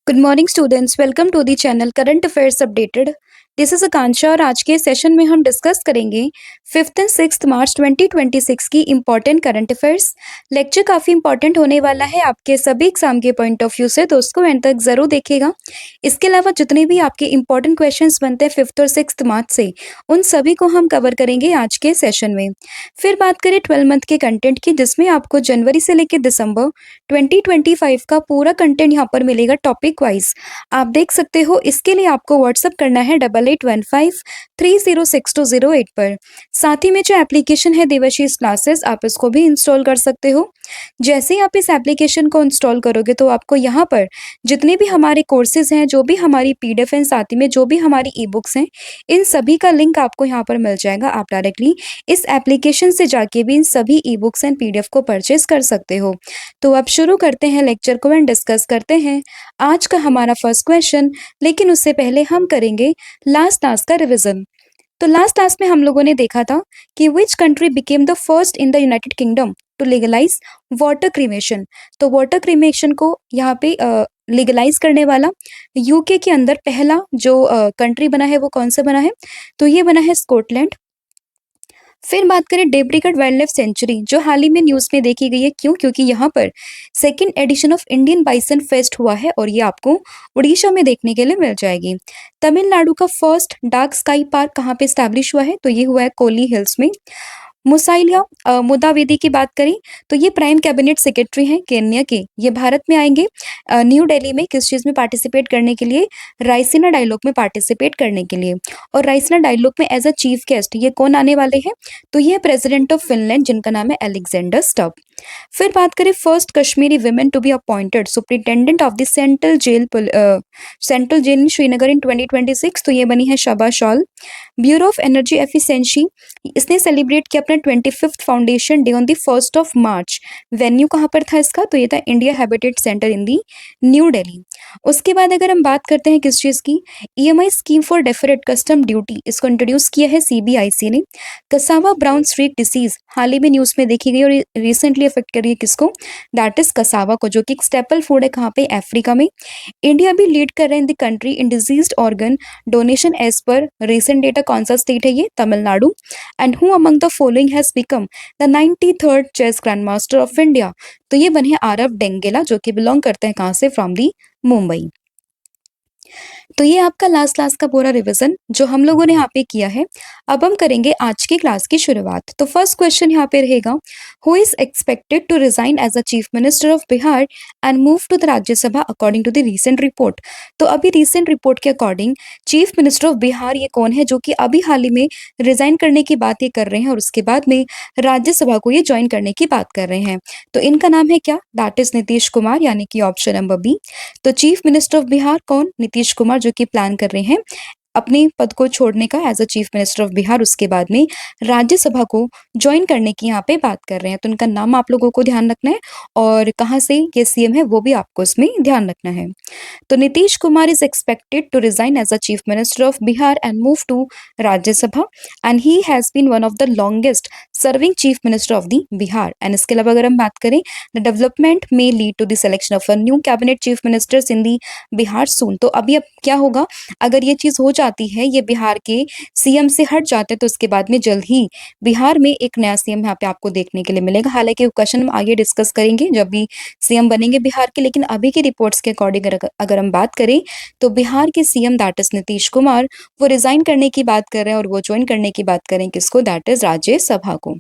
Good morning students, welcome to the channel current affairs updated. This is Akanksha और आज के session में हम डिस्कस करेंगे 5th एंड 6th मार्च 2026 की इंपॉर्टेंट करंट अफेयर्स। लेक्चर काफ़ी इंपॉर्टेंट होने वाला है आपके सभी एग्जाम के पॉइंट ऑफ व्यू से, तो उसको एंड तक ज़रूर देखिएगा। इसके अलावा जितने भी आपके इंपॉर्टेंट क्वेश्चंस बनते हैं 5th और 6th मार्च से, उन सभी को हम कवर करेंगे आज के सेशन में। फिर बात करें 12 मंथ के कंटेंट की, जिसमें आपको जनवरी से लेकर दिसंबर 2025 का पूरा कंटेंट यहाँ पर मिलेगा टॉपिक वाइज। आप देख सकते हो, इसके लिए आपको व्हाट्सअप करना है 8815306208 पर। साथ ही में जो एप्लीकेशन है देवाशीष क्लासेस, आप इसको भी इंस्टॉल कर सकते हो। जैसे ही आप इस एप्लीकेशन को इंस्टॉल करोगे तो आपको यहाँ पर जितने भी हमारे कोर्सेज हैं, जो भी हमारी पीडीएफ हैं, साथ ही में जो भी हमारी ई बुक्स हैं, इन सभी का लिंक आपको यहाँ पर मिल जाएगा। आप डायरेक्टली इस एप्लीकेशन से जाके भी इन सभी ई बुक्स एंड पीडीएफ को परचेज कर सकते हो। तो अब शुरू करते हैं लेक्चर को एंड डिस्कस करते हैं आज का हमारा फर्स्ट क्वेश्चन। लेकिन उससे पहले हम करेंगे लास्ट क्लास का रिवीजन। तो लास्ट क्लास में हम लोगों ने देखा था कि which country became the first in the United Kingdom to legalise water cremation. तो वाटर क्रीमेशन को यहाँ पे लीगलाइज करने वाला यूके के अंदर पहला जो कंट्री बना है वो कौन सा बना है? तो ये बना है स्कॉटलैंड। फिर बात करें डेब्रीगढ़ वाइल्ड लाइफ सेंचुरी, जो हाल ही में न्यूज में देखी गई है। क्यों? क्योंकि यहाँ पर second edition of Indian bison fest हुआ है और ये आपको उड़ीसा में देखने के लिए मिल जाएगी। तमिलनाडु का फर्स्ट डार्क स्काई पार्क कहाँ पे स्टैब्लिश हुआ है? तो ये हुआ है कोली हिल्स में। मुसाइलिया मुदावेदी की बात करें तो ये प्राइम कैबिनेट सेक्रेटरी हैं केन्या के। ये भारत में आएंगे न्यू दिल्ली में किस चीज़ में पार्टिसिपेट करने के लिए? राइसीना डायलॉग में पार्टिसिपेट करने के लिए। और राइसीना डायलॉग में एज अ चीफ गेस्ट ये कौन आने वाले हैं? तो ये प्रेसिडेंट ऑफ फिनलैंड, जिनका नाम है अलेक्जेंडर स्टब। फिर बात करें first Kashmiri women to be appointed superintendent of the central jail in Srinagar in 2026, तो ये बनी है Shaba Shawl. Bureau of energy efficiency, इसने सेलिब्रेट किया अपना 25th foundation day on the 1st of March. Venue कहाँ पर था इसका? तो ये था India habitat centre in the New Delhi. उसके बाद अगर हम बात करते हैं किस चीज़ की, EMI scheme for deferred custom duty, इसको इंट्रोड्यूस किया है सीबीआईसी ने। कसावा ब्राउन स्ट्रीक डिसीज हाल ही में न्यूज़ में देखी गई और रिसेंटली अफेक्ट करी है किसको? दैट इज कसावा को, जो कि एक स्टेपल फूड है कहाँ पे? अफ्रीका में। इंडिया भी लीड कर रहे हैं in the country in diseased organ donation as per recent data. कौन सा स्टेट है ये? Tamil Nadu. And who among the following has become the 93rd chess grand master of India? तो ये बने आरव डेंगेला, जो कि बिलोंग करते हैं कहाँ से? From the Mumbai. तो ये आपका लास्ट क्लास का पूरा रिवीजन जो हम लोगों ने यहाँ पे किया है। अब हम करेंगे आज की क्लास की शुरुआत। तो फर्स्ट क्वेश्चन यहाँ पे रहेगा, who is expected to resign as a chief minister of Bihar and move to the Rajya Sabha according to the recent report? तो अभी रीसेंट रिपोर्ट के according chief minister of Bihar ये कौन है जो कि अभी हाल ही में रिजाइन करने की बात ये कर रहे हैं और उसके बाद में राज्यसभा को ये ज्वाइन करने की बात कर रहे हैं? तो इनका नाम है क्या? दैट इज नीतीश कुमार, यानी कि ऑप्शन नंबर बी। तो चीफ मिनिस्टर ऑफ बिहार कौन? नीतीश कुमार, जो कि प्लान कर रहे हैं अपने पद को छोड़ने का as a chief minister of Bihar, उसके बाद में राज्यसभा को ज्वाइन करने की यहाँ पे बात कर रहे हैं। तो इनका नाम आप लोगों को ध्यान रखना है और कहाँ से ये सीएम है वो भी आपको इसमें ध्यान रखना है। तो Nitish Kumar is expected to resign as a chief minister of Bihar and move to Rajya Sabha and he has been one of the longest serving chief minister of the Bihar. And इसके अलावा अगर हम बात करें, द डेवलपमेंट में lead to the selection of a new cabinet chief ministers in the Bihar soon. तो अभी अब क्या होगा, अगर ये चीज हो जाती है, ये बिहार के सीएम से हट जाते हैं, तो उसके बाद में जल्द ही बिहार में एक नया सीएम यहाँ पे आपको देखने के लिए मिलेगा। हालांकि क्वेश्चन हम आगे डिस्कस करेंगे जब भी सीएम बनेंगे बिहार के, लेकिन अभी की रिपोर्ट्स के अकॉर्डिंग अगर हम बात करें तो बिहार के CM that is Nitish Kumar, वो रिजाइन करने की बात कर रहे हैं और वो ज्वाइन करने की बात करें किसको? दैट इज राज्यसभा को।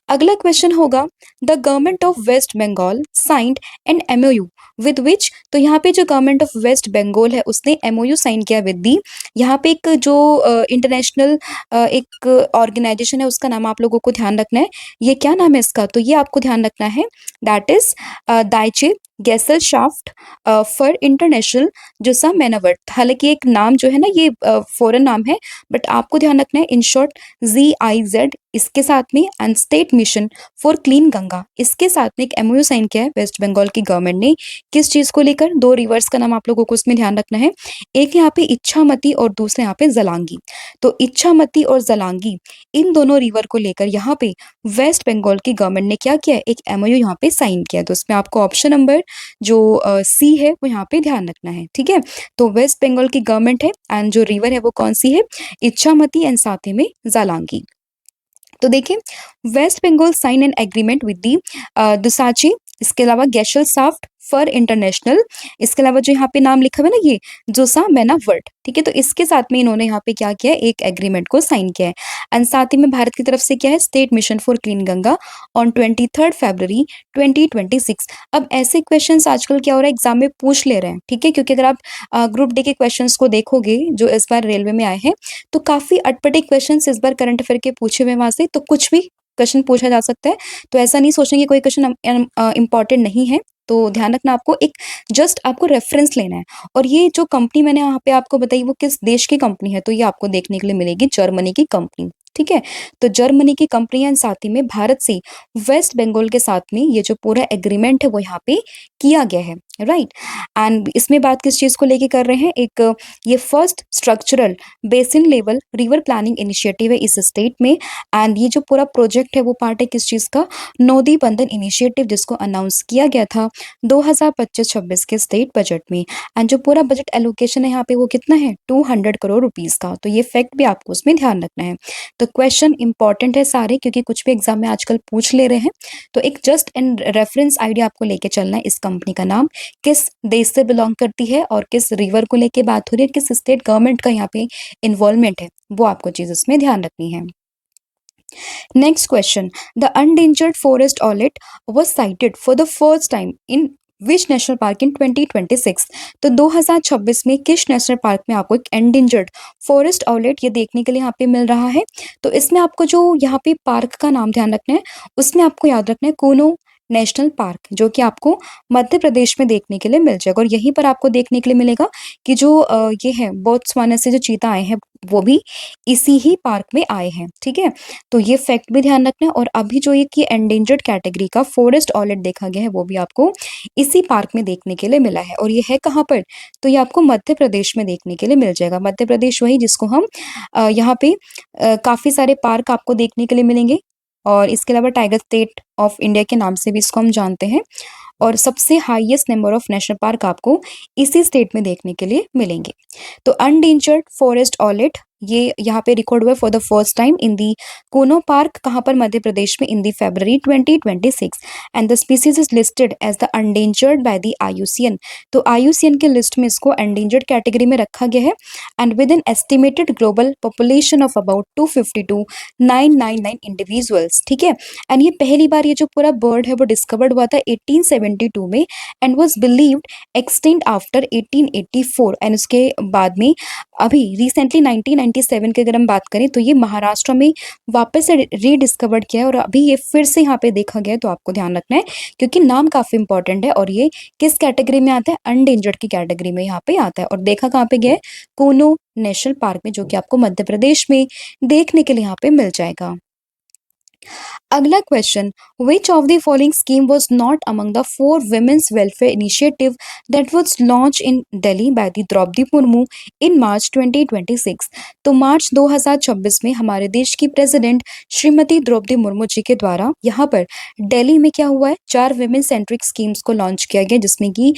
अगला क्वेश्चन होगा, the government of West Bengal signed an MoU with which? तो यहाँ पे जो गवर्नमेंट ऑफ वेस्ट बंगाल है उसने एमओयू साइन किया विद दी, यहाँ पे एक जो इंटरनेशनल एक ऑर्गेनाइजेशन है उसका नाम आप लोगों को ध्यान रखना है। ये क्या नाम है इसका? तो ये आपको ध्यान रखना है, दैट इज दाइचे गैसलशाफ्ट फॉर इंटरनेशनल जुसा मैनावर्ट। हालांकि एक नाम जो है ना ये फॉरेन नाम है, बट आपको ध्यान रखना है इन शॉर्ट GIZ इसके साथ में and state mission for clean Ganga, इसके साथ में एक एमओयू साइन किया है वेस्ट बंगाल की गवर्नमेंट ने। किस चीज को लेकर? दो रिवर्स का नाम आप लोगों को इसमें ध्यान रखना है, एक यहाँ पे इच्छामती और दूसरे यहाँ पे जलांगी। तो इच्छामती और जलांगी इन दोनों रिवर को लेकर यहाँ पे वेस्ट बंगाल की गवर्नमेंट ने क्या किया है? एक एमओयू यहाँ पे साइन किया। तो इसमें आपको ऑप्शन नंबर जो सी है वो यहाँ पे ध्यान रखना है, ठीक है। तो वेस्ट बंगाल की गवर्नमेंट है एंड जो रिवर है वो कौन सी है, इच्छामती एंड साथ ही में जालांगी। तो देखिए, West Bengal sign an agreement with the दुसाची, इसके अलावा गैशल साफ्ट फॉर इंटरनेशनल, इसके अलावा जो यहाँ पे नाम लिखा हुआ है ना, ये जोसा मैना वर्ड, ठीक है। तो इसके साथ में इन्होंने यहाँ पे क्या किया है, एक एग्रीमेंट को साइन किया है। एंड साथ ही में भारत की तरफ से क्या है, state mission for clean Ganga on 23 फरवरी 2026। अब ऐसे क्वेश्चंस आजकल क्या हो रहा है, एग्जाम में पूछ ले रहे हैं, ठीक है, क्योंकि अगर आप ग्रुप डी के क्वेश्चंस को देखोगे जो इस बार रेलवे में आए हैं, तो काफी अटपटे क्वेश्चंस इस बार करंट अफेयर के पूछे हुए वहां से, तो कुछ भी क्वेश्चन पूछा जा सकता है। तो ऐसा नहीं सोचना कि कोई क्वेश्चन इंपॉर्टेंट नहीं है, तो ध्यान रखना, आपको एक जस्ट आपको रेफरेंस लेना है। और ये जो कंपनी मैंने यहाँ पे आपको बताई वो किस देश की कंपनी है, तो ये आपको देखने के लिए मिलेगी जर्मनी की कंपनी, ठीक है। तो जर्मनी की कंपनी है, साथ ही में भारत से वेस्ट बंगाल के साथ में ये जो पूरा एग्रीमेंट है वो यहाँ पे किया गया है, राइट। एंड इसमें बात किस चीज को लेके कर रहे हैं, एक ये first structural basin level river planning initiative है इस स्टेट में। एंड ये जो पूरा प्रोजेक्ट है वो पार्ट है किस चीज का, नोदी बंधन इनिशिएटिव, जिसको अनाउंस किया गया था 2025-26 के स्टेट बजट में। एंड जो पूरा बजट एलोकेशन है यहाँ पे वो कितना है, 200 करोड़ रुपीस का। तो ये फैक्ट भी आपको उसमें ध्यान रखना है। तो क्वेश्चन इंपॉर्टेंट है सारे, क्योंकि कुछ भी एग्जाम में आजकल पूछ ले रहे हैं। तो एक जस्ट एंड रेफरेंस आइडिया आपको लेके चलना है, इस कंपनी का नाम किस देश से बिलोंग करती है और किस रिवर को लेके बात हो रही है, किस स्टेट गवर्नमेंट का यहाँ पे इन्वॉल्वमेंट है, वो आपको चीज इसमें ध्यान रखनी है। Next question. The endangered forest owlet was cited for the first time in which national park इन 2026। तो 2026 में किस नेशनल पार्क में आपको एक एंडेंजर्ड फॉरेस्ट आउटलेट ये देखने के लिए यहाँ पे मिल रहा है। तो इसमें आपको जो यहाँ पे पार्क का नाम ध्यान रखना है, उसमें आपको याद रखना है कूनो नेशनल पार्क, जो कि आपको मध्य प्रदेश में देखने के लिए मिल जाएगा। और यहीं पर आपको देखने के लिए मिलेगा कि जो ये है बोत्सवाना से जो चीता आए हैं वो भी इसी ही पार्क में आए हैं, ठीक है। तो ये फैक्ट भी ध्यान रखना है। और अभी जो ये कि एंडेंजर्ड कैटेगरी का फॉरेस्ट ऑलेट देखा गया है वो भी आपको इसी पार्क में देखने के लिए मिला है। और ये है कहाँ पर, तो ये आपको मध्य प्रदेश में देखने के लिए मिल जाएगा। मध्य प्रदेश वही जिसको हम यहाँ पे काफी सारे पार्क आपको देखने के लिए मिलेंगे, और इसके अलावा टाइगर स्टेट ऑफ इंडिया के नाम से भी इसको हम जानते हैं। और सबसे highest number of national park आपको इसी स्टेट में देखने के लिए मिलेंगे। तो अनडेंजर्ड फॉरेस्ट ऑलेट ये यहाँ पे रिकॉर्ड हुआ for the first time in the Kuno park, कहाँ पर, मध्य प्रदेश में, in the February 2026। And the species is listed as the endangered by the IUCN। तो IUCN के लिस्ट में इसको एंडेंजर्ड कैटेगरी में रखा गया है। And with an estimated global population of about 252,999 individuals, ठीक है। एंड ये पहली बार ये जो पूरा बर्ड है वो डिस्कवर्ड हुआ था 1872 में and was believed extinct after 1884। And उसके बाद में अभी रिसेंटली 1997 की अगर हम बात करें तो ये महाराष्ट्र में वापस से रीडिस्कवर्ड किया है, और अभी ये फिर से यहाँ पे देखा गया है। तो आपको ध्यान रखना है क्योंकि नाम काफी इंपॉर्टेंट है, और ये किस कैटेगरी में आता है, अनडेंजर्ड की कैटेगरी में यहाँ पे आता है। और देखा कहाँ पे गया है, कोनो नेशनल पार्क में, जो कि आपको मध्य प्रदेश में देखने के लिए यहाँ पे मिल जाएगा। अगला question, which of the following scheme was not among the 4 women's welfare initiative that was launched in Delhi by the Droupadi Murmu in March 2026। तो मार्च 2026 में हमारे देश की प्रेसिडेंट श्रीमती द्रौपदी मुर्मू जी के द्वारा यहाँ पर दिल्ली में क्या हुआ है, 4 विमेन सेंट्रिक स्कीम्स को लॉन्च किया गया, जिसमें कि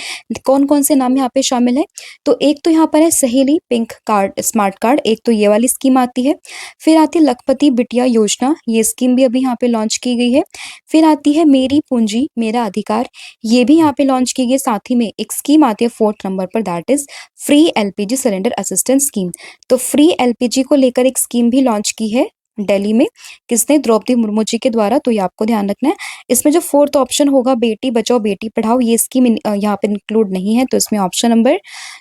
कौन कौन से नाम यहाँ पे शामिल है। तो एक तो यहाँ पर है सहेली पिंक कार्ड स्मार्ट कार्ड, एक तो ये वाली स्कीम आती है। फिर आती है लखपति बिटिया योजना, ये स्कीम भी अभी यहाँ पे लॉन्च की गई है। फिर आती है मेरी पूंजी मेरा अधिकार, ये भी यहाँ पे लॉन्च की गई। साथ ही में एक स्कीम आती है 4th नंबर पर, that is free LPG cylinder assistance scheme. तो फ्री LPG को लेकर एक स्कीम भी लॉन्च की है दिल्ली में, किसने, द्रौपदी मुर्मू जी के द्वारा। तो ये आपको ध्यान रखना है। इसमें जो 4th ऑप्शन होगा बेटी बचाओ बेटी पढ़ाओ, ये स्कीम यहाँ पे इंक्लूड नहीं है। तो इसमें ऑप्शन नंबर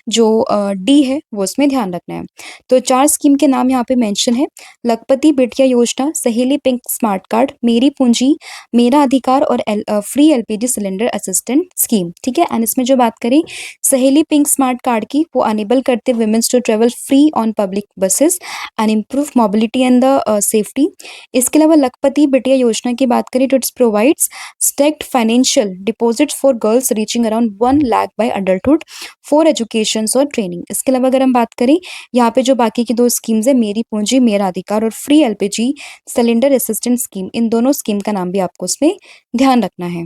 जो डी है वो इसमें ध्यान रखना है। तो 4 स्कीम के नाम यहाँ पे मेंशन है, लखपति बिटिया योजना, सहेली पिंक स्मार्ट कार्ड, मेरी पूंजी मेरा अधिकार और free LPG cylinder assistant scheme, ठीक है। एंड इसमें जो बात करें सहेली पिंक स्मार्ट कार्ड की, वो अनेबल करते womens to travel free on public buses and improve mobility and the safety. इसके अलावा लखपति बिटिया योजना की बात करें तो it's provides stacked financial deposits for girls reaching around 1 lakh by adulthood for education और ट्रेनिंग। इसके अलावा अगर हम बात करें यहाँ पे जो बाकी की 2 स्कीम्स है, मेरी पूंजी मेरा अधिकार और free LPG cylinder assistant scheme, इन दोनों स्कीम का नाम भी आपको उसमें ध्यान रखना है।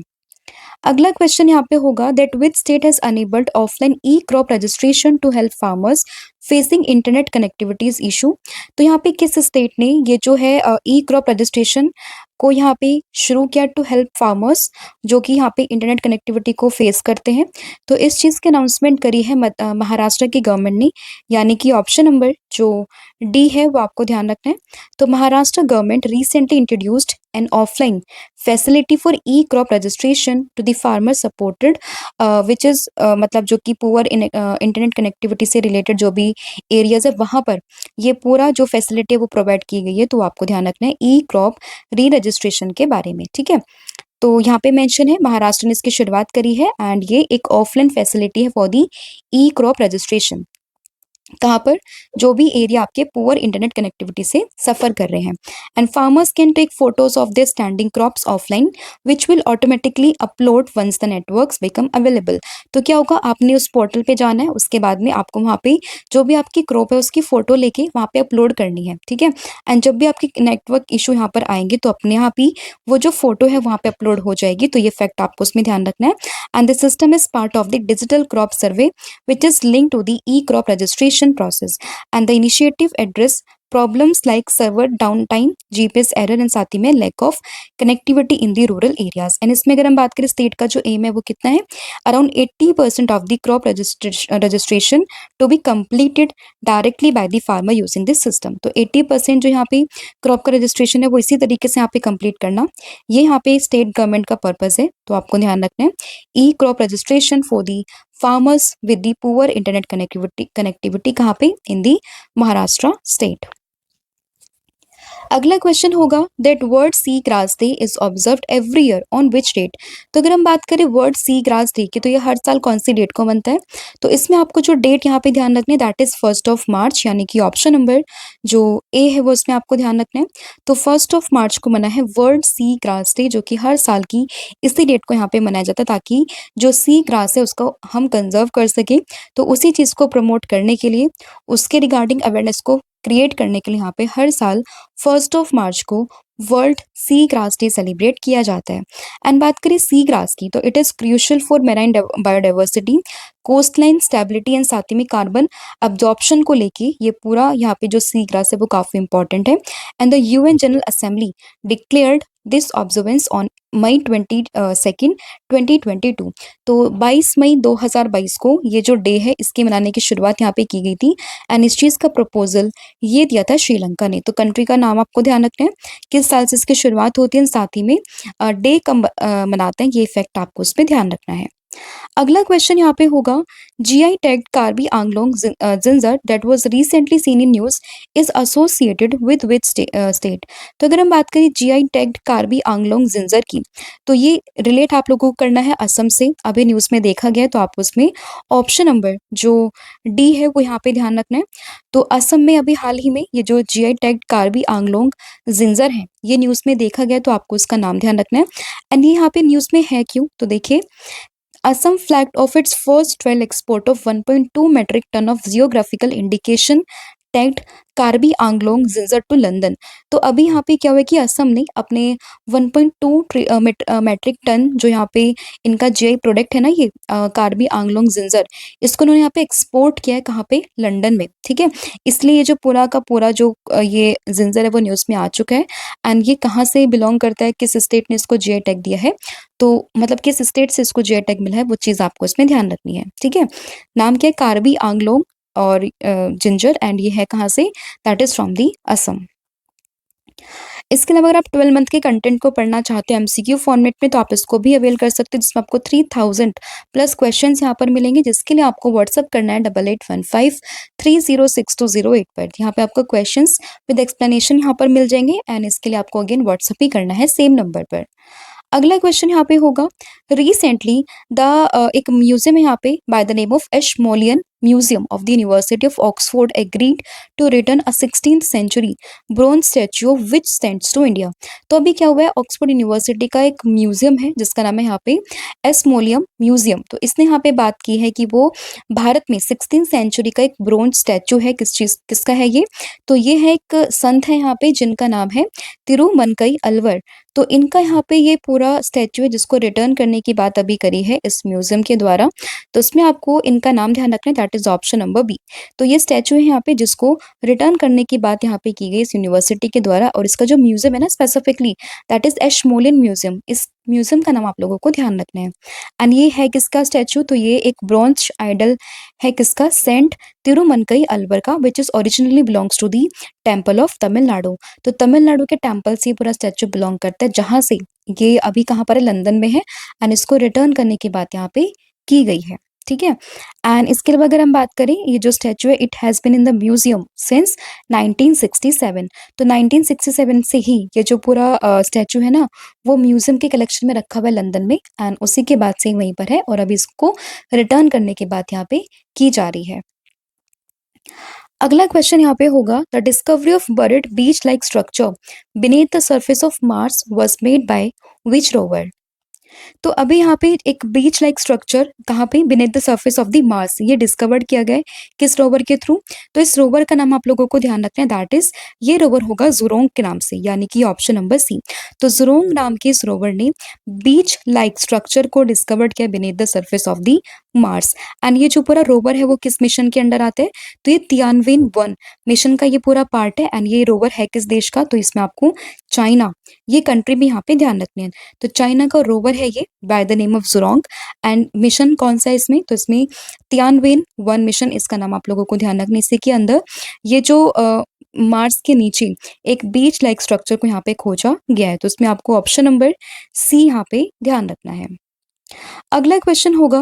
अगला क्वेश्चन यहाँ पे होगा that which state has enabled offline e crop registration to help farmers facing internet connectivities issue. तो यहाँ पे किस स्टेट ने ये जो है ई क्रॉप रजिस्ट्रेशन को यहाँ पे शुरू किया टू हेल्प फार्मर्स जो कि यहाँ पे इंटरनेट कनेक्टिविटी को फेस करते हैं। तो इस चीज़ की अनाउंसमेंट करी है महाराष्ट्र की गवर्नमेंट ने, यानी कि ऑप्शन नंबर जो डी है वो आपको ध्यान रखना है। तो Maharashtra government recently introduced an offline facility for e crop registration to the farmer supported which is मतलब जो कि पुअर इंटरनेट कनेक्टिविटी से रिलेटेड जो भी एरियाज है वहाँ पर ये पूरा जो फैसिलिटी है वो प्रोवाइड की गई है। तो आपको ध्यान रखना है ई क्रॉप री रजिस्ट्रेशन के बारे में, ठीक है। तो यहाँ पे मेंशन है महाराष्ट्र ने इसकी शुरुआत करी है एंड ये एक ऑफलाइन फैसिलिटी है for the E crop registration. कहाँ पर जो भी एरिया आपके पुअर इंटरनेट कनेक्टिविटी से सफर कर रहे हैं and farmers can take photos of their standing crops offline which will automatically upload once the networks become available. तो क्या होगा, आपने उस पोर्टल पे जाना है, उसके बाद में आपको वहाँ पे जो भी आपकी क्रॉप है उसकी फोटो लेके वहाँ पे अपलोड करनी है, ठीक है। एंड जब भी आपकी नेटवर्क इशू यहाँ पर आएंगे तो अपने आप ही वो जो फोटो है वहाँ पे अपलोड हो जाएगी। तो ये फैक्ट आपको उसमें ध्यान रखना है। And the system is part of the digital crop survey which is linked to the e-crop registration process and the initiative address problems like server downtime, GPS error and साथ ही में lack of connectivity in the rural areas। and इसमें अगर हम बात करें state का जो M है वो कितना है, around 80% of the crop registration to be completed directly by the farmer using this system. तो 80% जो यहाँ पे क्रॉप का रजिस्ट्रेशन है वो इसी तरीके से यहाँ पे कंप्लीट करना, ये यहाँ पे स्टेट गवर्नमेंट का पर्पज है। तो आपको ध्यान रखना है E crop registration for the farmers with the poor internet connectivity कहाँ पे, इन दी महाराष्ट्र स्टेट। अगला क्वेश्चन होगा that world sea grass day is observed every year on which date. तो अगर हम बात करें वर्ल्ड सी ग्रास डे की तो ये हर साल कौन सी डेट को बनता है। तो इसमें आपको जो डेट यहाँ पे ध्यान रखना है दैट इज 1 मार्च, यानी कि ऑप्शन नंबर जो ए है वो इसमें आपको ध्यान रखना है। तो 1 मार्च को मना है वर्ल्ड सी ग्रास डे, जो कि हर साल की इसी डेट को यहाँ पे मनाया जाता है ताकि जो सी ग्रास है उसको हम कंजर्व कर सकें। तो उसी चीज़ को प्रमोट करने के लिए, उसके रिगार्डिंग अवेयरनेस को क्रिएट करने के लिए यहाँ पे हर साल 1 मार्च को world sea grass day celebrate किया जाता है। एंड बात करें सी ग्रास की तो it is crucial for marine biodiversity, coastline stability and साथ ही में कार्बन अब्जॉर्प्शन को लेके ये पूरा यहाँ पे जो सी ग्रास है वो काफ़ी इंपॉर्टेंट है। And the UN general assembly declared this observance on May 22 2022। तो 22 मई 2022 को ये जो डे है इसकी मनाने की शुरुआत यहाँ पे की गई थी एंड इस चीज़ का प्रपोजल ये दिया था श्रीलंका ने। तो कंट्री का नाम आपको ध्यान रखना है, किस साल से इसकी शुरुआत होती है, साथ ही में डे कब मनाते हैं, ये फैक्ट आपको उस पर ध्यान रखना है। अगला क्वेश्चन यहाँ पे होगा GI tagged Karbi Anglong ginger that was recently seen in news is associated with which state. तो अगर हम बात करें GI tagged Karbi Anglong ginger की तो ये रिलेट आप लोगों को करना है असम से, अभी न्यूज़ में देखा गया है। तो आप उसमें ऑप्शन नंबर जो डी है वो यहाँ पे ध्यान रखना है। तो असम में अभी हाल ही में ये जो GI tagged Karbi Anglong ginger है ये न्यूज़ में देखा गया, तो आपको उसका नाम ध्यान रखना है। एंड ये यहाँ पे न्यूज़ में है क्यों, तो देखिए Assam flagged off its first trail export of 1.2 metric ton of geographical indication tagged Karbi Anglong ginger to London. तो अभी यहाँ पे क्या हुआ कि असम ने अपने 1.2 मैट्रिक टन जो यहाँ पे इनका जीआई प्रोडक्ट है ना ये कार्बी आंगलोंग जिंजर, इसको उन्होंने यहाँ पे एक्सपोर्ट किया है कहाँ पे, लंदन में, ठीक है। इसलिए ये जो पूरा का पूरा जो ये जिंजर है वो न्यूज़ में आ चुका है। एंड ये कहाँ से बिलोंग करता है, किस स्टेट ने इसको जीआई टैग दिया है, तो मतलब किस स्टेट से इसको जीआई टैग मिला है वो चीज़ आपको इसमें ध्यान रखनी है, ठीक है। नाम क्या है, कार्बी आंगलोंग और जिंजर, एंड ये है कहाँ से, that is from the Assam. इसके अलावा अगर आप 12 मंथ के कंटेंट को पढ़ना चाहते हैं एमसीक्यू फॉर्मेट में तो आप इसको भी अवेल कर सकते हैं, जिसमें आपको 3000 प्लस क्वेश्चंस यहाँ पर मिलेंगे, जिसके लिए आपको व्हाट्सअप करना है 8815306208 पर। यहाँ पे आपको क्वेश्चंस विद एक्सप्लेनेशन यहाँ पर मिल जाएंगे एंड इसके लिए आपको अगेन व्हाट्सअप ही करना है सेम नंबर पर। अगला क्वेश्चन यहाँ पे होगा रिसेंटली एक म्यूजियम है यहाँ पे by the name of Ashmolean museum of the university of Oxford agreed to return a 16th century bronze statue of which saints to India. तो अभी क्या हुआ है, ऑक्सफोर्ड यूनिवर्सिटी का एक म्यूजियम है जिसका नाम है यहाँ पे एशमोलियन म्यूजियम। तो इसने यहाँ पे बात की है कि वो भारत में 16th सेंचुरी का एक ब्रोंज स्टैच्यू है, किसका है ये, तो ये है एक संत है यहाँ पे जिनका नाम है तिरुमनकई अलवर। तो इनका यहाँ पे ये पूरा स्टैच्यू है जिसको रिटर्न करने की बात अभी करी है इस म्यूज़ियम के द्वारा। तो इसमें आपको इनका नाम ध्यान रखना है, that is option number B. तो ये स्टैच्यू है यहाँ पे जिसको रिटर्न करने की बात यहाँ पे की गई इस यूनिवर्सिटी के द्वारा, और इसका जो म्यूज़ियम है ना स्पेसिफिकली, दैट इज़ एशमोलिन म्यूज़ियम। इस म्यूज़ियम का नाम आप लोगों को ध्यान रखना है। एंड ये है किसका स्टैच्यू, तो ये एक ब्रॉन्ज आइडल है किसका, सेंट तिरुमनकई अलवर का, which is originally belongs to the temple of Tamil Nadu. तो तमिलनाडु के टेम्पल से ये पूरा स्टैच्यू बिलोंग करता है, जहाँ से ये अभी कहाँ पर है, लंदन में है। एंड इसको रिटर्न करने की बात यहाँ पे की गई है, ठीक है। एंड इसके अलावा अगर हम बात करें, ये जो स्टैच्यू है it has been in the museum since 1967। तो 1967 से ही ये जो पूरा स्टैच्यू है ना वो म्यूजियम के कलेक्शन में रखा हुआ है लंदन में, एंड उसी के बाद से ही वहीं पर है, और अभी इसको रिटर्न करने की बात यहाँ पे की जा रही है। अगला क्वेश्चन यहाँ पे होगा, the discovery of buried beach like structure beneath the surface of Mars was made by which rover. तो अभी यहाँ पे एक बीच लाइक स्ट्रक्चर कहाँ पे, beneath the surface of the Mars, ये डिस्कवर्ड किया गया है किस रोवर के थ्रू। तो इस रोवर का नाम आप लोगों को ध्यान रखना है, दैट इज ये रोवर होगा ज़ुरोंग के नाम से, यानी कि ऑप्शन नंबर सी। तो ज़ुरोंग नाम के इस रोवर ने बीच लाइक स्ट्रक्चर को डिस्कवर्ड किया beneath the surface of the Mars. And ये जो पूरा रोवर है वो किस मिशन के अंडर आता है, तो ये तियानवेन-1 मिशन का ये पूरा पार्ट है। एंड ये रोवर है किस देश का, तो इसमें आपको चाइना, ये कंट्री भी यहाँ पे ध्यान रखनी है। तो चाइना का रोवर है ये bye the name of ज़ुरोंग। And mission कौन सा है इसमें, तो इसमें तियानवेन-1 मिशन, इसका नाम आप लोगों को ध्यान रखना है। इसी के अंदर ये जो मार्स के नीचे एक बीच लाइक स्ट्रक्चर को यहाँ पे खोजा गया है। तो इसमें आपको ऑप्शन नंबर सी यहाँ पे ध्यान रखना है। अगला क्वेश्चन होगा,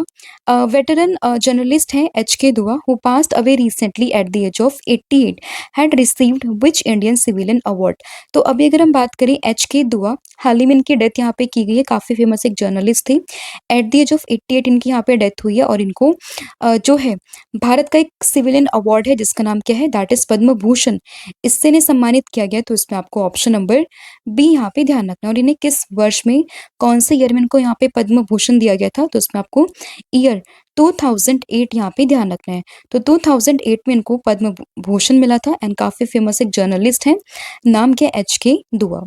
वेटरन जर्नलिस्ट हैं H K Dua, who passed away recently at the age of 88, had received which Indian civilian award. तो अभी अगर हम बात करें एच के दुआ, हाल ही में इनकी डेथ यहाँ पे की गई है, काफ़ी फेमस एक जर्नलिस्ट थे। एट द एज ऑफ 88 इनकी यहाँ पे डेथ हुई है, और इनको जो है भारत का एक सिविलियन अवार्ड है जिसका नाम क्या है, दैट इज पद्म भूषण, इससे इन्हें सम्मानित किया गया। तो इसमें आपको ऑप्शन नंबर बी यहाँ पे ध्यान रखना है। और इन्हें किस वर्ष में, कौन से ईयर में इनको यहाँ पे पद्म भूषण दिया गया था, तो इसमें आपको ईयर 2008 यहाँ पे ध्यान रखना है। तो 2008 में इनको पद्म भूषण मिला था, एंड काफ़ी फेमस एक जर्नलिस्ट हैं, नाम क्या, एच के दुआ।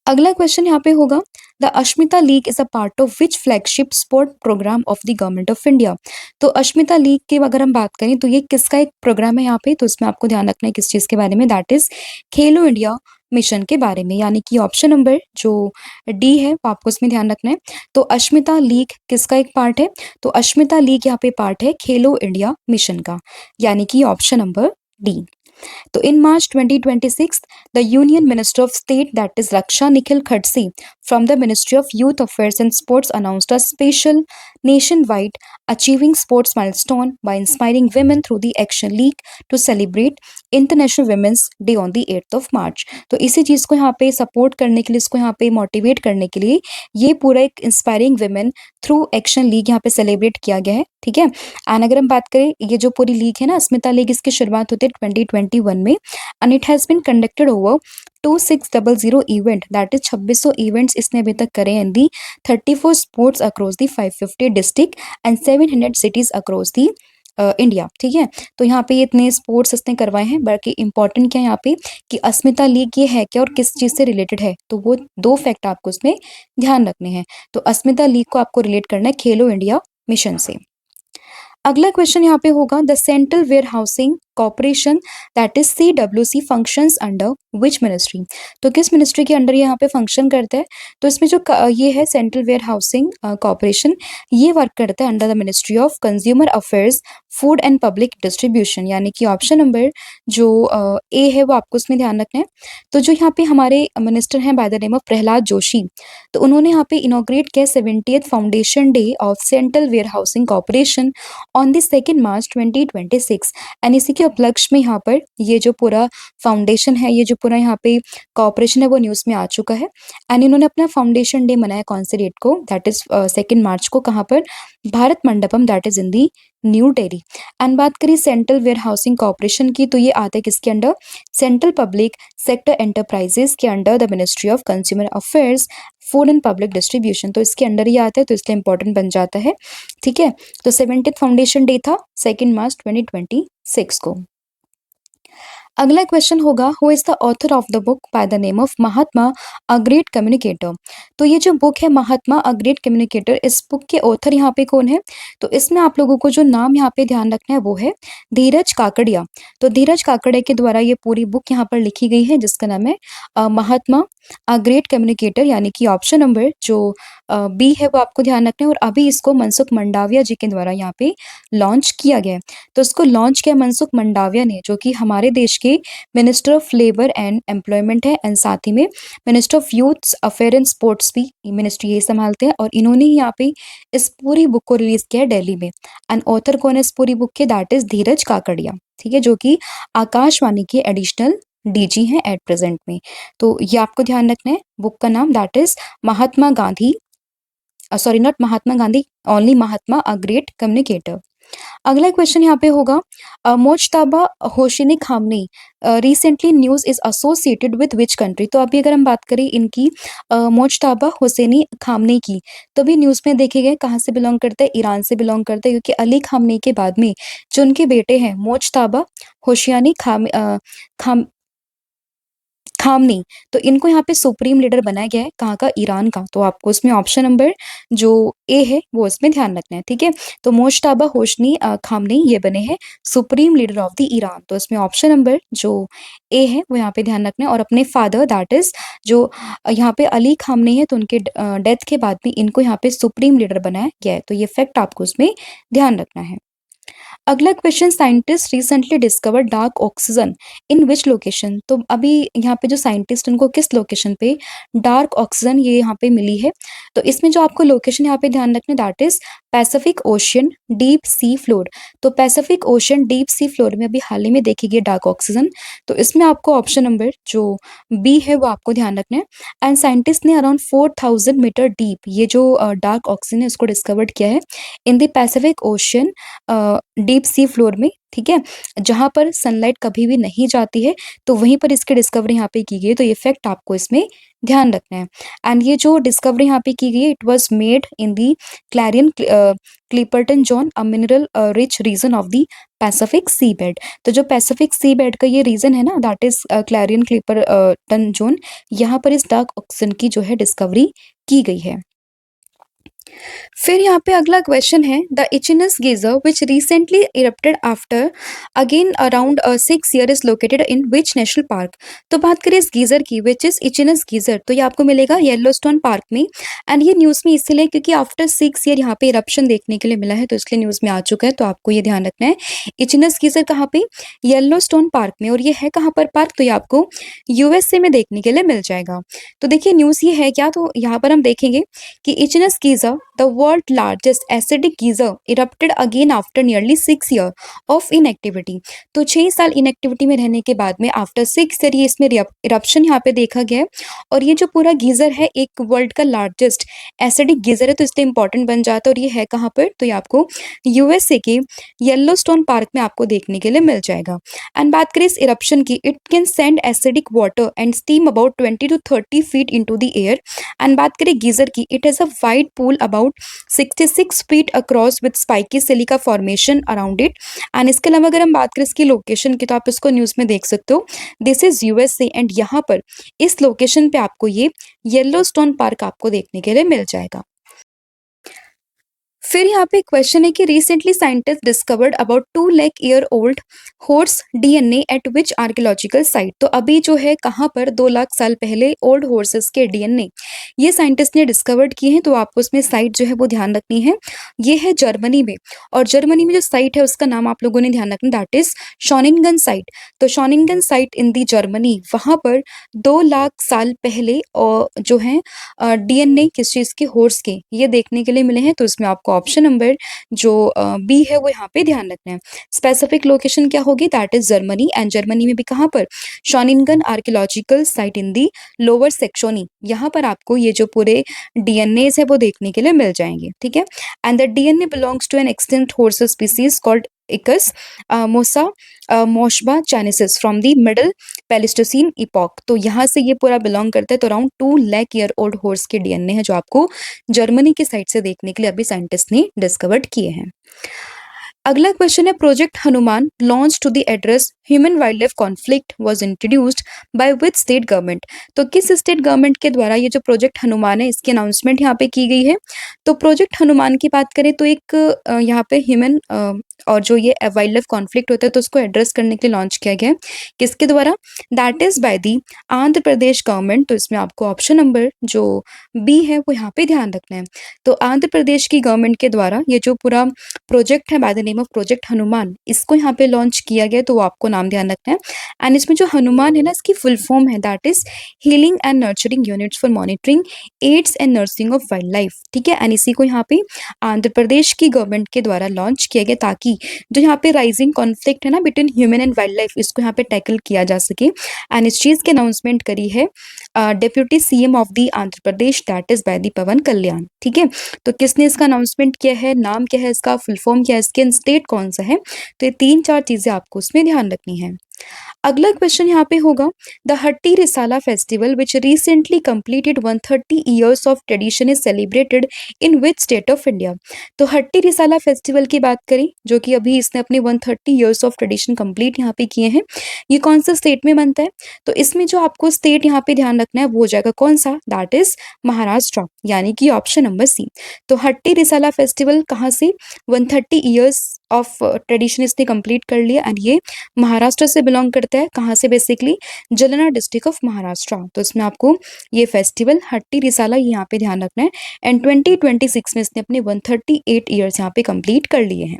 अगला क्वेश्चन यहाँ पे होगा, the Ashmita league is a part of which flagship sport programme of the government of India. तो अश्मिता लीग की अगर हम बात करें तो ये किसका एक प्रोग्राम है यहाँ पे, तो इसमें आपको ध्यान रखना है किस चीज़ के बारे में, that is Khelo India mission के बारे में, यानी कि ऑप्शन नंबर जो डी है वो आपको इसमें ध्यान रखना है। तो अश्मिता लीग किसका एक पार्ट है, तो अश्मिता लीग यहाँ पे पार्ट है खेलो इंडिया मिशन का, यानी कि ऑप्शन नंबर डी। तो in March 2026, the Union Minister of State, that is Raksha Nikhil Khadse, from the Ministry of Youth Affairs and Sports announced a special nationwide achieving sports milestone by inspiring women through the Action League to celebrate International Women's Day on the 8th of March. तो इसी चीज़ को यहाँ पे support करने के लिए, इसको यहाँ पे मोटिवेट करने के लिए ये पूरा एक inspiring women through action league यहाँ पे सेलिब्रेट किया गया है, ठीक है। एंड अगर हम बात करें, ये जो पूरी लीग है ना अस्मिता लीग, इसकी शुरुआत होती है 2021 में, and it has been conducted over 2600 event, that is 2600 events इसने अभी तक करे in the 34 sports across the 550 district and 700 cities across the India, ठीक है। तो यहाँ पे ये इतने स्पोर्ट्स इसने करवाए हैं। बाकी इंपॉर्टेंट क्या है यहाँ पे कि अस्मिता लीग ये है क्या और किस चीज़ से रिलेटेड है, तो वो दो फैक्ट आपको उसमें ध्यान रखने हैं। तो अस्मिता लीग को आपको रिलेट करना है खेलो इंडिया मिशन से। अगला क्वेश्चन यहाँ पे होगा, the central warehousing corporation, that is CWC, functions under which ministry. तो किस मिनिस्ट्री के अंडर यहाँ पे फंक्शन करता है, तो इसमें जो ये है सेंट्रल वेयर हाउसिंग कॉर्पोरेशन, ये वर्क करता है under the ministry of consumer affairs, food and public distribution, यानी कि ऑप्शन नंबर जो ए है वो आपको उसमें ध्यान रखना है। तो जो यहाँ पे हमारे मिनिस्टर हैं by the name of Pralhad Joshi, तो उन्होंने यहाँ पे इनोग्रेट किया 70th foundation day of central warehousing corporation on the 2 March 2026। एंड इसी के उपलक्ष्य में यहाँ पर ये जो पूरा फाउंडेशन है, ये जो पूरा यहाँ पे कॉर्पोरेशन है वो न्यूज़ में आ चुका है। एंड इन्होंने अपना फाउंडेशन डे मनाया कौन से डेट को, दैट इज 2 मार्च को, कहाँ पर, Bharat Mandapam, that is in the new daily. And बात करें सेंट्रल वेयर हाउसिंग कॉर्पोरेशन की, तो ये आता है किसके under, central public sector enterprises के under the ministry of consumer affairs, food and public distribution, तो इसके अंडर ही आता है, तो इसलिए इंपॉर्टेंट बन जाता है, ठीक है। तो 70th फाउंडेशन डे था 2 मार्च 2026 को। अगला क्वेश्चन होगा, who is the author of the book by the name of Mahatma a great communicator. तो ये जो बुक है महात्मा अ ग्रेट कम्युनिकेटर, इस बुक के ऑथर यहाँ पे कौन है? तो इसमें आप लोगों को जो नाम यहाँ पे ध्यान रखना है वो है धीरज काकड़िया। तो धीरज काकड़िया के द्वारा ये पूरी बुक यहाँ पर लिखी गई है, जिसका नाम है महात्मा अ ग्रेट कम्युनिकेटर, यानी कि ऑप्शन नंबर जो बी है वो आपको ध्यान रखना है। और अभी इसको मनसुख मंडाविया जी के द्वारा यहाँ पे लॉन्च किया गया है। तो इसको लॉन्च किया मनसुख मंडाविया ने, जो कि हमारे देश के minister of labour and employment है, एंड साथ ही में minister of youth affair and sports भी मिनिस्ट्री ये संभालते हैं। और इन्होंने ही यहाँ पे इस पूरी बुक को रिलीज किया है दिल्ली में। एंड ऑथर कौन है इस पूरी बुक के? दैट इज धीरज काकड़िया, ठीक है, जो कि आकाशवाणी के एडिशनल डीजी हैं एट प्रेजेंट में। तो ये आपको ध्यान रखना है। बुक का नाम that is Mahatma Gandhi, sorry not Mahatma Gandhi, only Mahatma a great communicator. अगला क्वेश्चन यहाँ पे होगा, Mojtaba Hosseini Khamenei recently news is associated with which country. तो अभी अगर हम बात करें इनकी मोज्तबा हुसैनी खामनी की, तो भी न्यूज में देखे गए कहाँ से बिलोंग करते हैं? ईरान से बिलोंग करते हैं, क्योंकि अली खामनी के बाद में जो उनके बेटे हैं मोज्तबा होशियानी खाम खामनी, तो इनको यहाँ पे सुप्रीम लीडर बनाया गया है, कहाँ का? ईरान का। तो आपको इसमें ऑप्शन नंबर जो ए है वो इसमें ध्यान रखना है, ठीक है। तो मोज्तबा होशनी खामनी ये बने हैं supreme leader of the Iran. तो इसमें ऑप्शन नंबर जो ए है वो यहाँ पे ध्यान रखना है। और अपने फादर दैट इज जो यहाँ पे अली खामनी है, तो उनके डेथ के बाद भी इनको यहाँ पे सुप्रीम लीडर बनाया गया है। तो ये फैक्ट आपको इसमें ध्यान रखना है। अगला question, scientist recently discover dark oxygen in which location. तो अभी यहाँ पे जो साइंटिस्ट उनको किस लोकेशन पे डार्क ऑक्सीजन ये यहाँ पे मिली है? तो इसमें जो आपको लोकेशन यहाँ पे ध्यान रखना that is Pacific Ocean deep sea floor. तो Pacific Ocean deep sea floor में अभी हाल ही में देखी गई डार्क ऑक्सीजन। तो इसमें आपको ऑप्शन नंबर जो बी है वो आपको ध्यान रखना है। एंड साइंटिस्ट ने अराउंड 4000 मीटर डीप ये जो डार्क ऑक्सीजन है उसको डिस्कवर्ड किया है in the Pacific Ocean deep sea floor में, ठीक है, जहां पर सनलाइट कभी भी नहीं जाती है। तो वहीं पर इसकी डिस्कवरी यहाँ पे की गई है। तो ये फैक्ट आपको इसमें ध्यान रखना है। एंड ये जो डिस्कवरी यहाँ पे की गई है, it was made in the Clarion Clipperton zone, a mineral rich region of the Pacific C bed. तो जो पैसिफिक सी बेड का ये रीजन है ना, that is Clarion Clipperton zone, यहाँ पर इस डार्क ऑक्सीजन की जो है डिस्कवरी की गई है। फिर यहाँ पे अगला क्वेश्चन है, the Echinus geyser which recently erupted after again around 6 year is located in which national park. तो बात करें इस गीजर की, विच इज इचिनस गीजर, तो ये आपको मिलेगा येलोस्टोन पार्क में। एंड ये न्यूज में इसलिए क्योंकि आफ्टर 6 ईयर यहाँ पे इरप्शन देखने के लिए मिला है, तो इसलिए न्यूज में आ चुका है। तो आपको ये ध्यान रखना है, इचिनस गीजर कहाँ पे? येलोस्टोन पार्क में। और ये है कहाँ पर पार्क? तो ये आपको यूएसए में देखने के लिए मिल जाएगा। तो देखिए न्यूज ये है क्या, तो यहाँ पर हम देखेंगे कि Echinus geyser, the world largest acidic geyser, erupted again after nearly 6 year of inactivity. तो 6 साल इनएक्टिविटी में रहने के बाद में आफ्टर 6 ईयर ये इसमें इरप्शन यहाँ पे देखा गया है। और ये जो पूरा गीजर है एक वर्ल्ड का लार्जेस्ट एसिडिक गीजर है, तो इसलिए इंपॉर्टेंट बन जाता है। और ये है कहाँ पर? तो ये आपको यूएसए के येलोस्टोन पार्क में आपको देखने के लिए मिल जाएगा। एंड बात करें इस इरप्शन की, it can send acidic water and steam about 20 to 30 feet into the air. And बात करें गीजर की, it has a wide pool about 66 feet across with spiky silica formation around it. And इसके अलावा अगर हम बात करें इसकी लोकेशन की, तो आप इसको न्यूज में देख सकते हो, दिस इज यूएसए। एंड यहाँ पर इस लोकेशन पे आपको ये येलोस्टोन पार्क आपको देखने के लिए मिल जाएगा। फिर यहाँ पे क्वेश्चन है कि recently scientist discovered about 2 lakh year old horse DNA at which archaeological site. तो अभी जो है कहाँ पर 2 लाख साल पहले ओल्ड हॉर्सेस के डीएनए ये साइंटिस्ट ने डिस्कवर्ड किए हैं। तो आपको उसमें साइट जो है वो ध्यान रखनी है, ये है जर्मनी में। और जर्मनी में जो साइट है उसका नाम आप लोगों ने ध्यान रखना, दैट इज शॉनिंगन साइट। तो शॉनिंगन साइट इन दी जर्मनी, वहां पर 2 लाख साल पहले और जो है डीएनए किस चीज के? हॉर्स के, ये देखने के लिए मिले हैं। तो इसमें आपको ऑप्शन नंबर जो बी है वो यहाँ पे ध्यान रखना है। स्पेसिफिक लोकेशन क्या होगी? That is Germany. And Germany में भी कहाँ पर? Schoningen archaeological site in the Lower Saxony, यहाँ पर आपको ये जो पूरे डीएनए है वो देखने के लिए मिल जाएंगे, ठीक है। And the DNA belongs to an extinct horse species called Equus mosbachensis from the middle Pleistocene epoch. तो यहाँ से ये पूरा बिलोंग करता है। तो around 2 lakh year old horse के डीएनए है जो आपको जर्मनी की साइड से देखने के लिए अभी साइंटिस्ट ने डिस्कवर्ड किए हैं। अगला क्वेश्चन है project Hanuman launch to the address human wild life conflict was introduced by which state government. तो किस स्टेट गवर्नमेंट के द्वारा ये जो प्रोजेक्ट हनुमान है इसकी अनाउंसमेंट यहाँ पे की गई है। तो प्रोजेक्ट हनुमान की बात करें तो एक यहाँ पे ह्यूमन और जो ये वाइल्ड लाइफ कॉन्फ्लिक्ट होता है तो उसको एड्रेस करने के लिए लॉन्च किया गया है। किसके द्वारा? That is by the Andhra Pradesh government. तो इसमें आपको ऑप्शन नंबर जो बी है वो यहाँ पे ध्यान रखना है। तो आंध्र प्रदेश की गवर्नमेंट के द्वारा ये जो पूरा प्रोजेक्ट है bye the name of project Hanuman इसको यहाँ पे लॉन्च किया गया, तो वो आपको नाम ध्यान रखना है। एंड इसमें जो हनुमान है ना इसकी फुल फॉर्म है that is healing and nurturing units for monitoring aids and nursing of wild life. ठीक है, एंड इसी को यहाँ पे आंध्र प्रदेश की गवर्नमेंट के द्वारा लॉन्च किया गया ताकि जो यहाँ पे राइजिंग कॉन्फ्लिक्ट है ना between human and wild life इसको यहाँ पे टैकल किया जा सके। एंड इस चीज की अनाउंसमेंट करी है deputy CM of the Andhra Pradesh that is by the Pawan Kalyan. ठीक है, तो किसने इसका अनाउंसमेंट किया है, नाम क्या है इसका, फुल फॉर्म क्या है इसके, स्टेट कौन सा है। तो ये 3-4 चीजें आपको उसमें ध्यान रखनी है। अगला क्वेश्चन यहाँ पे होगा the Hatti Risala festival which recently completed 130 years of tradition is celebrated in which state of India. तो हट्टी रिसाला फेस्टिवल की बात करें जो कि अभी इसने अपने 130 ईयर्स ऑफ ट्रेडिशन कंप्लीट यहाँ पे किए हैं, ये कौन सा स्टेट में बनता है। तो इसमें जो आपको स्टेट यहाँ पे ध्यान रखना है वो हो जाएगा कौन सा, दैट इज महाराष्ट्र, यानी कि ऑप्शन नंबर सी। तो हट्टी रिसाला फेस्टिवल कहाँ से 130 ईयर्स ऑफ ट्रेडिशन इसने कंप्लीट कर लिया एंड ये महाराष्ट्र से बिलोंग करता है। कहाँ से? बेसिकली जलना डिस्ट्रिक्ट ऑफ महाराष्ट्र। तो इसमें आपको ये फेस्टिवल हट्टी रिसाला यहाँ पे ध्यान रखना है। एंड 2026 में इसने अपने 138 ईयर्स यहाँ पे कंप्लीट कर लिए हैं।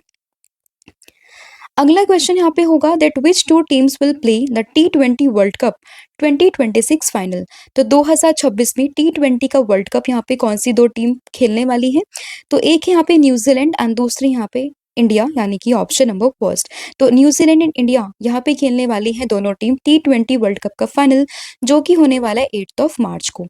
अगला क्वेश्चन यहाँ पे होगा that which two teams will play the T20 world cup 2026 final. तो 2026 में T20 का वर्ल्ड कप यहाँ पे कौन सी दो टीम खेलने वाली है। तो एक है यहाँ पे न्यूजीलैंड एंड दूसरी यहाँ पे इंडिया, यानी कि ऑप्शन नंबर फर्स्ट। तो न्यूजीलैंड एंड इंडिया यहाँ पे खेलने वाली है दोनों टीम T20 वर्ल्ड कप का फाइनल जो कि होने वाला है 8 मार्च को।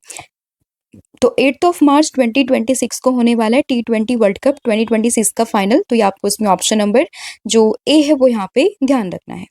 तो 8 मार्च 2026 को होने वाला है T20 वर्ल्ड कप 2026 का फाइनल। तो ये आपको इसमें ऑप्शन नंबर जो ए है वो यहाँ पे ध्यान रखना है।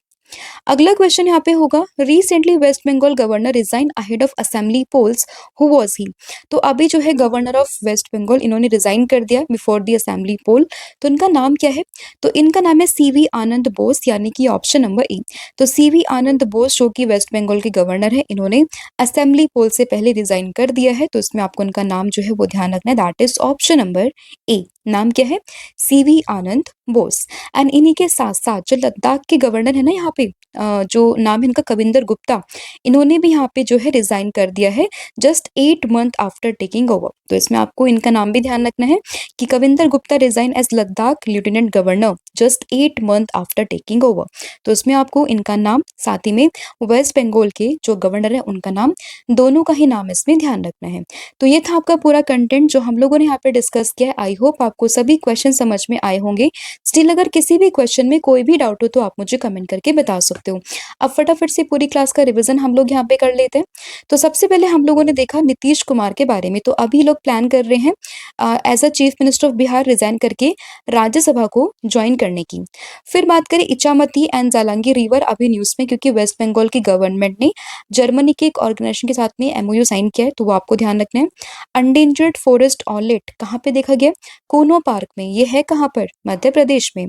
अगला क्वेश्चन यहाँ पे होगा recently West Bengal governor resign ahead of assembly polls, who was he. तो अभी जो है गवर्नर ऑफ वेस्ट बंगाल इन्होंने रिजाइन कर दिया बिफोर द असेंबली पोल। तो इनका नाम क्या है? तो इनका नाम है सीवी आनंद बोस, यानी कि ऑप्शन नंबर ए। तो सीवी आनंद बोस जो कि वेस्ट बंगाल के गवर्नर है इन्होंने असेंबली पोल से पहले रिजाइन कर दिया है। तो इसमें आपको इनका नाम जो है वो ध्यान रखना है, that is option number A. नाम क्या है? CV Anand Bose. एंड इन्हीं के साथ साथ जो लद्दाख के गवर्नर है ना यहाँ पे जो नाम है इनका कविंदर गुप्ता, इन्होंने भी यहाँ पे जो है रिजाइन कर दिया है just 8 month after taking over. तो इसमें आपको इनका नाम भी ध्यान रखना है कि Kavinder Gupta resign as Ladakh lieutenant governor just 8 month after taking over. तो इसमें आपको इनका नाम साथ ही में वेस्ट बंगाल के जो गवर्नर है उनका नाम, दोनों का ही नाम इसमें ध्यान रखना है। तो ये था आपका पूरा कंटेंट जो हम लोगों ने यहाँ पे डिस्कस किया है। आई होप आपको सभी क्वेश्चन समझ में आए होंगे। स्टिल अगर किसी भी क्वेश्चन में कोई भी डाउट हो तो आप मुझे कमेंट करके बता सकते हो। अब फटाफट से पूरी क्लास का रिवीजन हम लोग यहाँ पे कर लेते हैं। तो सबसे पहले हम लोगों ने देखा नीतीश कुमार के बारे में। तो अभी लोग प्लान कर रहे हैं as a chief minister of Bihar resign करके राज्यसभा को ज्वाइन करने की। फिर बात करें इचामती एंड जालंगी रिवर, अभी न्यूज में क्योंकि वेस्ट बंगाल की गवर्नमेंट ने जर्मनी के एक ऑर्गेनाइजेशन के साथ में एमओयू साइन किया है, तो वो आपको ध्यान रखना है। अनडेंजर्ड फॉरेस्ट ऑलेट कहाँ पे देखा गया? कोनो पार्क में। ये है कहाँ पर? मध्य प्रदेश में।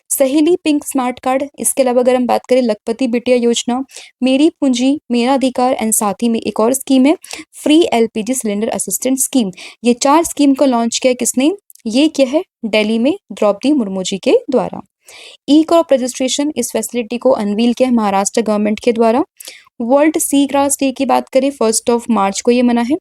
सहेली पिंक स्मार्ट कार्ड, इसके अलावा अगर हम बात करें लखपति बिटिया योजना, मेरी पूंजी मेरा अधिकार एंड साथ ही में एक और स्कीम है free LPG cylinder assistant scheme. ये 4 स्कीम को लॉन्च किया किसने? ये क्या है? दिल्ली में द्रौपदी मुर्मू जी के द्वारा। ई क्रॉप रजिस्ट्रेशन, इस फैसिलिटी को अनवील किया है महाराष्ट्र गवर्नमेंट के द्वारा। वर्ल्ड सी ग्रास डे की बात करें 1 मार्च को ये मना है।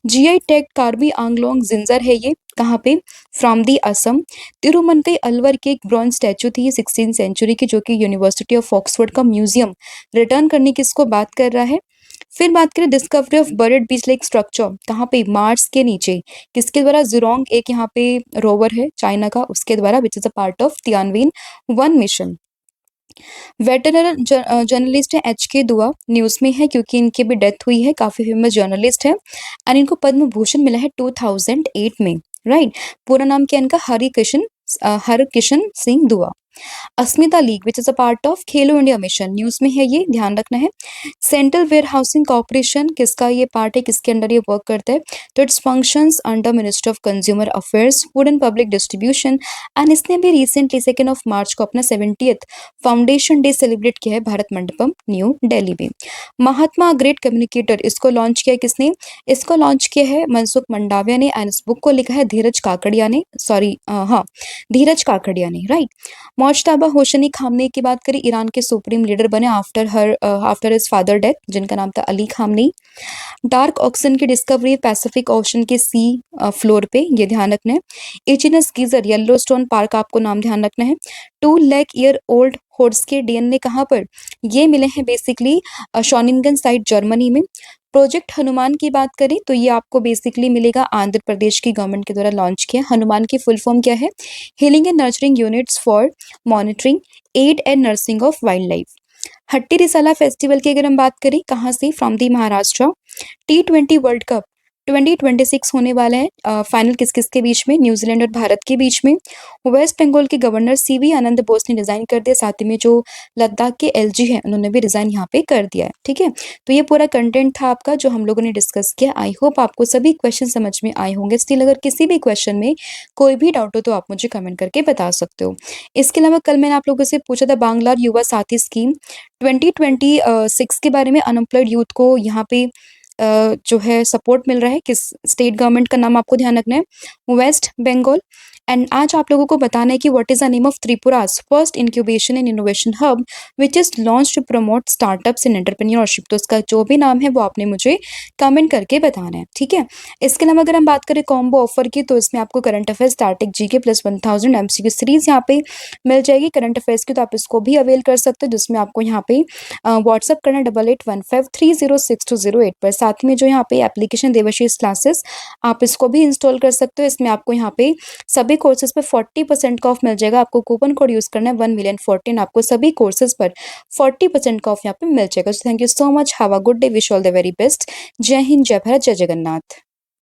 GI tag Karbi Anglong ginger है, ये कहाँ पे? From the Assam. तिरुमनकई अलवर की एक ब्रॉन्ज स्टैचू थी 16 सेंचुरी की जो कि यूनिवर्सिटी ऑफ ऑक्सफोर्ड का म्यूजियम रिटर्न करने की इसको बात कर रहा है। फिर बात करें discovery of bird beach like structure, कहाँ पे? मार्स के नीचे। किसके द्वारा? जुरोंग एक यहाँ पे रोवर है चाइना का, उसके द्वारा which is a part of Tianwen 1 mission. Veterinary journalist है HK दुआ, न्यूज में है क्योंकि इनकी भी डेथ हुई है, काफी फेमस जर्नलिस्ट है एंड इनको पद्म भूषण मिला है 2008 में, राइट। पूरा नाम क्या है इनका? Harikishan Singh Dua. Asmita league which is a part of Khelo India mission, news में है, ये ध्यान रखना है। सेंट्रल वेयर हाउसिंग कॉर्पोरेशन किसका ये पार्ट है, किसके अंडर ये वर्क करता है, तो it's functions under ministry of consumer affairs, food and public distribution. And इसने भी रिसेंटली 2 मार्च को अपना 70th फाउंडेशन डे सेलिब्रेट किया है भारत मंडपम न्यू दिल्ली में। महात्मा ग्रेट कम्युनिकेटर, इसको लॉन्च किया किसने, इसको लॉन्च किया है मनसुख मंडाविया ने, एंड इस बुक को लिखा है धीरज काकड़िया ने, सॉरी हाँ धीरज काकड़िया ने, राइट। मोज्तबा होशनी खामनेई की बात करें, ईरान के सुप्रीम लीडर बने आफ्टर हिज फादर डेथ, जिनका नाम था अली खामनेई। डार्क ऑक्सीजन की डिस्कवरी पैसिफिक ओशन के सी फ्लोर पे, ये ध्यान रखना है। एचिनस गीजर येलोस्टोन पार्क, आपको नाम ध्यान रखना है। 2 लाख ईयर ओल्ड हॉर्स के डीएनए कहाँ पर, ये मिले हैं बेसिकली शॉनिंगन साइट जर्मनी में। प्रोजेक्ट हनुमान की बात करें तो ये आपको बेसिकली मिलेगा आंध्र प्रदेश की गवर्नमेंट के द्वारा लॉन्च किया। हनुमान की फुल फॉर्म क्या है, healing and nurturing units for monitoring aid and nursing of wild life. Hatti Risala festival की अगर हम बात करें, कहाँ से, from the Maharashtra. T20 world cup 2026 होने वाला है, फाइनल किस किस के बीच में, न्यूजीलैंड और भारत के बीच में। वेस्ट बंगाल के गवर्नर सीवी आनंद बोस ने रिजाइन कर दिया, साथ ही में जो लद्दाख के एलजी हैं उन्होंने भी रिजाइन यहाँ पे कर दिया है, ठीक है। तो ये पूरा कंटेंट था आपका जो हम लोगों ने डिस्कस किया। आई होप आपको सभी क्वेश्चन समझ में आए होंगे। स्टिल अगर किसी भी क्वेश्चन में कोई भी डाउट हो तो आप मुझे कमेंट करके बता सकते हो। इसके अलावा कल मैंने आप लोगों से पूछा था बांग्लार युवा साथी स्कीम 2026 के बारे में, अनएम्प्लॉयड यूथ को यहाँ पे जो है सपोर्ट मिल रहा है, किस स्टेट गवर्नमेंट का नाम आपको ध्यान रखना है, वेस्ट बंगाल। एंड आज आप लोगों को बताना है कि what is the name of Tripura's first incubation and innovation hub which is launch to promote startups in entrepreneurship. तो उसका जो भी नाम है वो आपने मुझे कमेंट करके बताना है, ठीक है। इसके अलावा अगर हम बात करें कॉम्बो ऑफर की, तो इसमें आपको current affairs static GK plus 1000 MCQ series यहाँ पे मिल जाएगी करंट अफेयर्स की, तो आप इसको भी अवेल कर सकते हो, जिसमें आपको यहाँ पे व्हाट्सअप करना 8815306208 पर। साथ में जो यहाँ पे एप्लीकेशन देवाशीष क्लासेस, आप इसको भी इंस्टॉल कर सकते हो। इसमें आपको यहाँ पे सभी कोर्सेज पर 40% का ऑफ मिल जाएगा। आपको कूपन कोड यूज करना है 1,000,014, आपको सभी कोर्सेज पर 40% का ऑफ यहाँ पे मिल जाएगा। So thank you so much, have a good day, wish all the very best. जय हिंद, जय भारत, जय जगन्नाथ।